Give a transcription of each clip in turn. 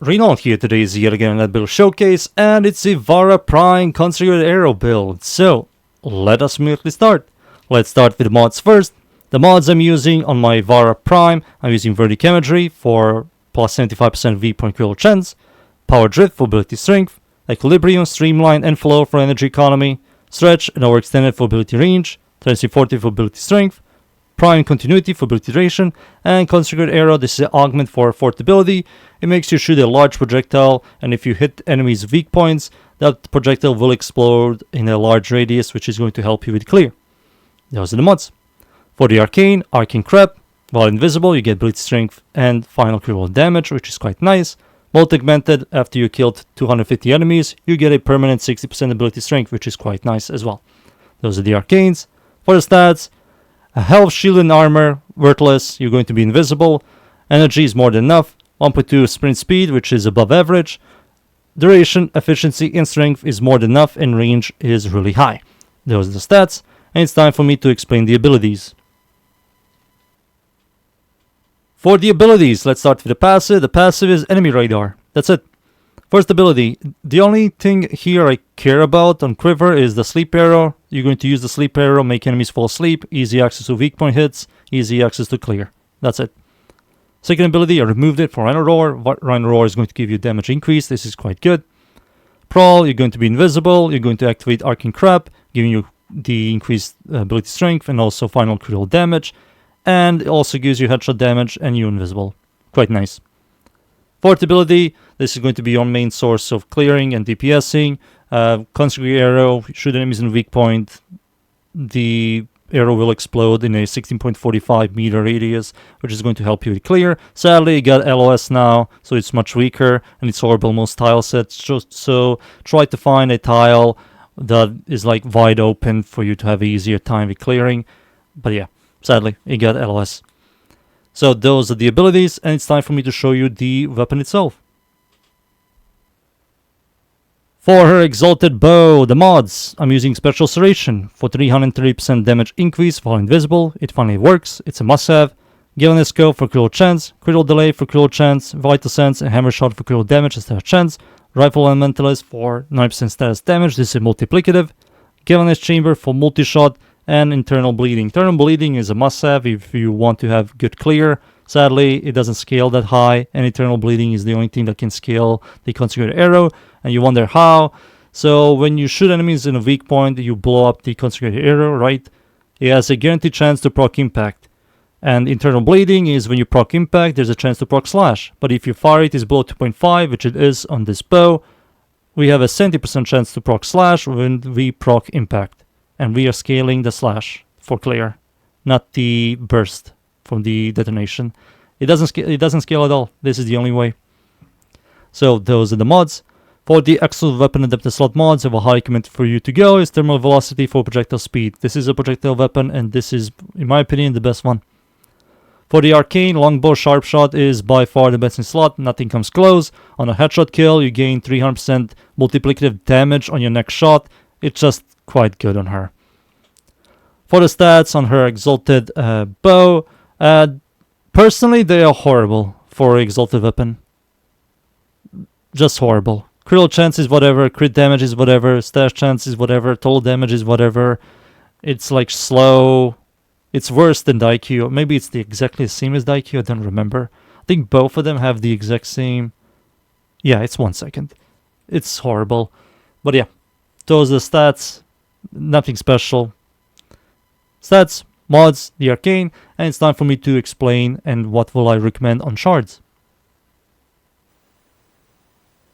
Rainollon here. Today is yet again another build showcase, and it's Ivara Prime Concentrated Arrow build. So, let us immediately start. Let's start with the mods first. The mods I'm using on my Ivara Prime, I'm using Vertichemistry for plus 75% V point critical chance, Power Drift for ability strength, Equilibrium, Streamline, and Flow for energy economy, Stretch and Overextended for ability range, Tendency 40 for ability strength, Prime Continuity for ability duration, and Concentrated Arrow. This is an augment for fourth ability. It makes you shoot a large projectile, and if you hit enemies' weak points, that projectile will explode in a large radius, which is going to help you with clear. Those are the mods. For the Arcane Crab, while invisible, you get ability strength and final critical damage, which is quite nice. Multi-augmented, after you killed 250 enemies, you get a permanent 60% ability strength, which is quite nice as well. Those are the Arcanes. For the stats, a health, shield, and armor, worthless, you're going to be invisible. Energy is more than enough. 1.2 sprint speed, which is above average. Duration, efficiency, and strength is more than enough, and range is really high. Those are the stats, and it's time for me to explain the abilities. For the abilities, let's start with the passive. The passive is Enemy Radar. That's it. First ability, the only thing here I care about on Quiver is the Sleep Arrow. You're going to use the Sleep Arrow, make enemies fall asleep, easy access to weak point hits, easy access to clear. That's it. Second ability, I removed it for Rainollon. Rainollon is going to give you damage increase. This is quite good. Prowl, you're going to be invisible. You're going to activate Arcane Crab, giving you the increased ability strength and also final critical damage. And it also gives you headshot damage and you're invisible. Quite nice. Fourth ability, this is going to be your main source of clearing and DPSing. Concentrated Arrow, shoot enemies in weak point. The arrow will explode in a 16.45 meter radius, which is going to help you with clear. Sadly, it got LOS now, so it's much weaker, and it's horrible most tile sets. So try to find a tile that is like wide open for you to have an easier time with clearing. But yeah, sadly, it got LOS. So those are the abilities, and it's time for me to show you the weapon itself. For her Exalted Bow, the mods, I'm using Special Serration for 330% damage increase while invisible. It finally works, it's a must-have. Galvanous Scope for critical chance, Critical Delay for critical chance, Vital Sense and Hammer Shot for critical damage and status chance, Rifle Elementalist for 9% status damage, this is multiplicative. Galvanous Chamber for multi-shot, and Internal Bleeding. Internal Bleeding is a must-have if you want to have good clear. Sadly, it doesn't scale that high, and Internal Bleeding is the only thing that can scale the Concentrated Arrow, and you wonder how. So when you shoot enemies in a weak point, you blow up the Concentrated Arrow, right? It has a guaranteed chance to proc Impact. And Internal Bleeding is when you proc Impact, there's a chance to proc Slash. But if your fire rate is below 2.5, which it is on this bow, we have a 70% chance to proc Slash when we proc Impact. And we are scaling the Slash for clear, not the burst from the detonation. It doesn't scale at all. This is the only way. So those are the mods. For the Excellent Weapon Adapted Slot mods, I have a high recommend for you to go is Thermal Velocity for projectile speed. This is a projectile weapon, and this is, in my opinion, the best one. For the Arcane, Longbow Sharp Shot is by far the best in slot. Nothing comes close. On a headshot kill, you gain 300% multiplicative damage on your next shot. It's just quite good on her. For the stats on her Exalted Bow, personally they are horrible for Exalted Weapon. Just horrible. Critical chance is whatever, crit damage is whatever, stash chance is whatever, total damage is whatever. It's like slow. It's worse than the IQ. Maybe it's exactly the same as the IQ, I don't remember. I think both of them have the exact same. Yeah, it's 1 second. It's horrible. But yeah, those are the stats. Nothing special. Stats, mods, the Arcane, and it's time for me to explain and what will I recommend on Shards.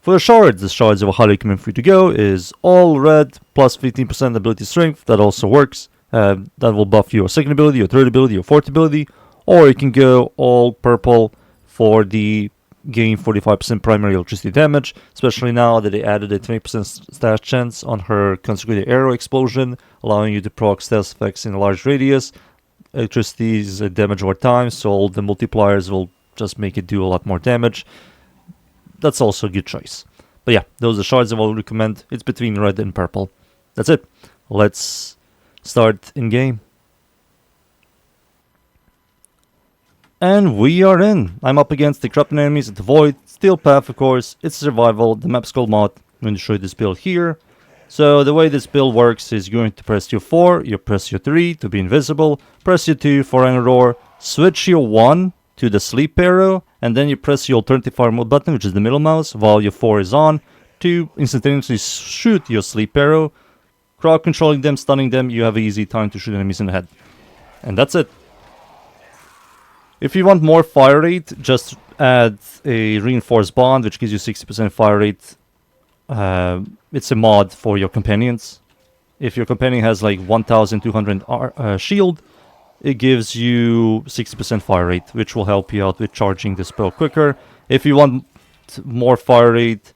For the Shards I will highly recommend for you to go is all red plus 15% ability strength. That also works. That will buff your second ability, your third ability, your fourth ability. Or you can go all purple for the gain 45% primary electricity damage, especially now that they added a 20% stash chance on her Concentrated Arrow explosion, allowing you to proc stealth effects in a large radius. Electricity is a damage over time, so all the multipliers will just make it do a lot more damage. That's also a good choice. But yeah, those are shards I will recommend. It's between red and purple. That's it. Let's start in game. And we are in. I'm up against the corrupted enemies at the Void. Steel Path, of course. It's survival. The map's called mod. I'm going to show you this build here. So the way this build works is you're going to press your 4, you press your 3 to be invisible, press your 2 for an roar, switch your 1 to the sleep arrow, and then you press your alternative fire mode button, which is the middle mouse, while your 4 is on, to instantaneously shoot your sleep arrow. Crowd controlling them, stunning them, you have an easy time to shoot enemies in the head. And that's it. If you want more fire rate, just add a reinforced bond, which gives you 60% fire rate. It's a mod for your companions. If your companion has like 1200 shield, it gives you 60% fire rate, which will help you out with charging the spell quicker. If you want more fire rate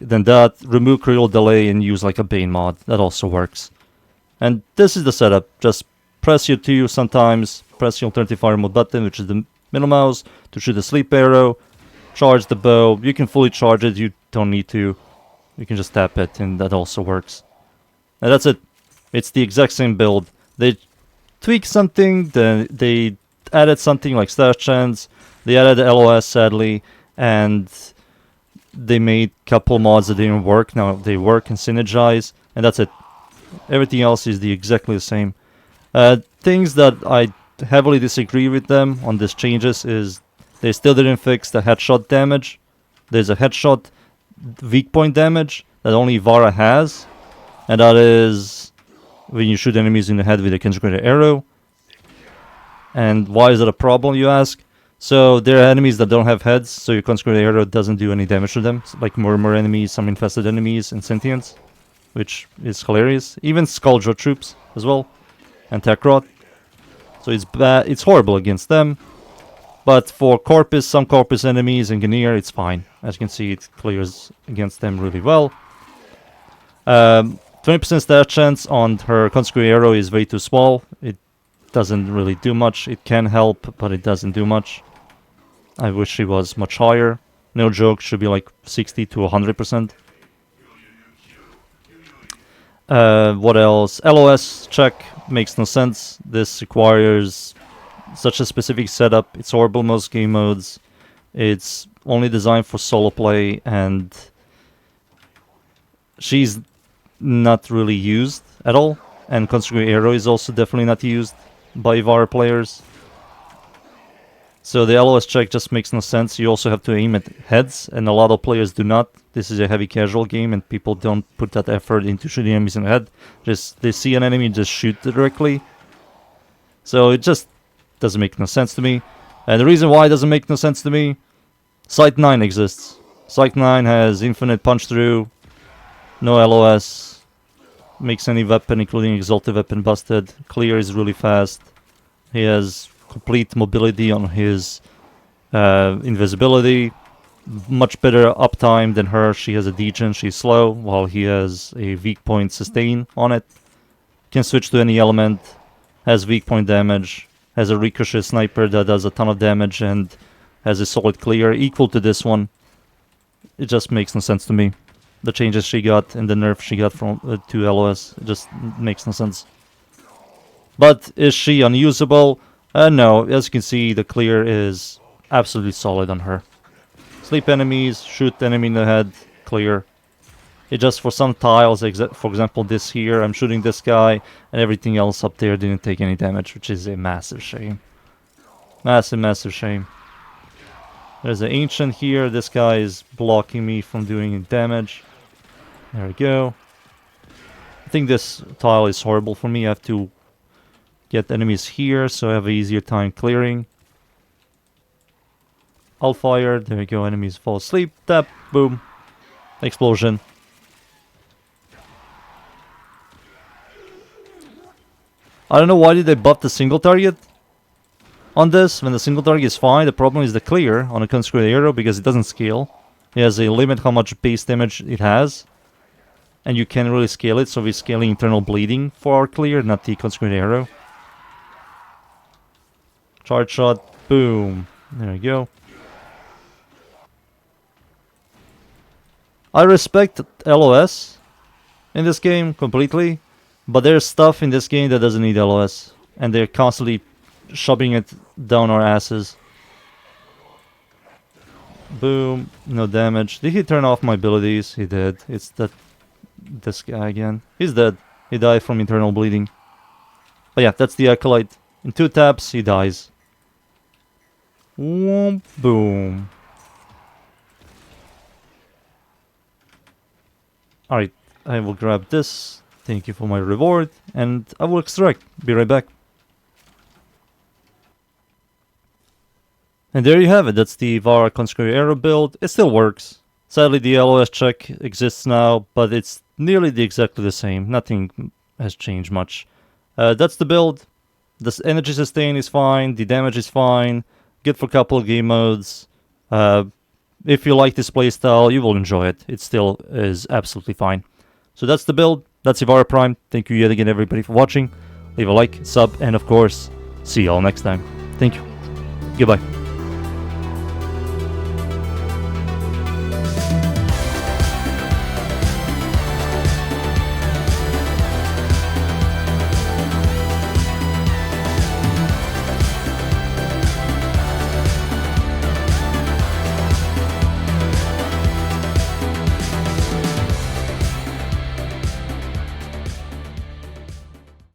than that, remove critical delay and use like a Bane mod. That also works. And this is the setup. Just press your 2 sometimes, press your alternative fire mode button, which is the middle mouse, to shoot the sleep arrow, charge the bow. You can fully charge it, you don't need to. You can just tap it, and that also works. And that's it. It's the exact same build. They tweaked something, then they added something like stash chance, they added LOS sadly, and they made a couple mods that didn't work. Now they work and synergize, and that's it. Everything else is exactly the same. Things that I heavily disagree with them on these changes is they still didn't fix the headshot damage. There's a headshot weak point damage that only Ivara has, and that is when you shoot enemies in the head with a consecrated arrow. And why is that a problem, you ask? So there are enemies that don't have heads, so your consecrated arrow doesn't do any damage to them, like murmur enemies, some infested enemies, and sentients, which is hilarious. Even Skulljaw troops as well, and Tekrot. So it's bad. It's horrible against them. But for Corpus, some Corpus enemies and Ganir, it's fine. As you can see, it clears against them really well. 20% stat chance on her Consecrated Arrow is way too small. It doesn't really do much. It can help, but it doesn't do much. I wish it was much higher. No joke, should be like 60 to 100%. What else? LOS check makes no sense. This requires such a specific setup. It's horrible in most game modes. It's only designed for solo play, and she's not really used at all. And Consecrated Arrow is also definitely not used by Ivara players. So the LOS check just makes no sense. You also have to aim at heads, and a lot of players do not. This is a heavy casual game, and people don't put that effort into shooting enemies in the head. Just they see an enemy, just shoot directly. So it just doesn't make no sense to me. And the reason why it doesn't make no sense to me, Sight 9 exists. Sight 9 has infinite punch through, no LOS, makes any weapon, including exalted weapon, busted. Clear is really fast. He has complete mobility on his invisibility. Much better uptime than her. She has a degen, she's slow, while he has a weak point sustain on it. Can switch to any element, has weak point damage, has a ricochet sniper that does a ton of damage, and has a solid clear equal to this one. It just makes no sense to me. The changes she got and the nerf she got from to LOS, it just makes no sense. But is she unusable? No, as you can see, the clear is absolutely solid on her. Sleep enemies, shoot enemy in the head, clear. It just for some tiles, for example this here, I'm shooting this guy, and everything else up there didn't take any damage, which is a massive shame. Massive shame. There's an ancient here, this guy is blocking me from doing any damage. There we go. I think this tile is horrible for me. I have to get enemies here, so I have an easier time clearing. I'll fire, there we go, enemies fall asleep, tap, boom, explosion. I don't know why did they buff the single target on this, when the single target is fine. The problem is the clear on a Consecrated Arrow, because it doesn't scale. It has a limit how much base damage it has, and you can't really scale it, so we're scaling internal bleeding for our clear, not the Consecrated Arrow. Charge shot, boom, there we go. I respect LOS in this game completely, but there's stuff in this game that doesn't need LOS, and they're constantly shoving it down our asses. Boom, no damage. Did he turn off my abilities? He did. It's this guy again. He's dead. He died from internal bleeding. But yeah, that's the Acolyte. In 2 taps, he dies. Whoomp, boom. Alright, I will grab this. Thank you for my reward. And I will extract. Be right back. And there you have it. That's the Ivara Conscript Arrow build. It still works. Sadly, the LOS check exists now, but it's nearly exactly the same. Nothing has changed much. That's the build. The energy sustain is fine. The damage is fine. Good for a couple of game modes. If you like this playstyle, you will enjoy it. It still is absolutely fine. So that's the build. That's Ivara Prime. Thank you yet again, everybody, for watching. Leave a like, sub, and of course, see you all next time. Thank you. Goodbye.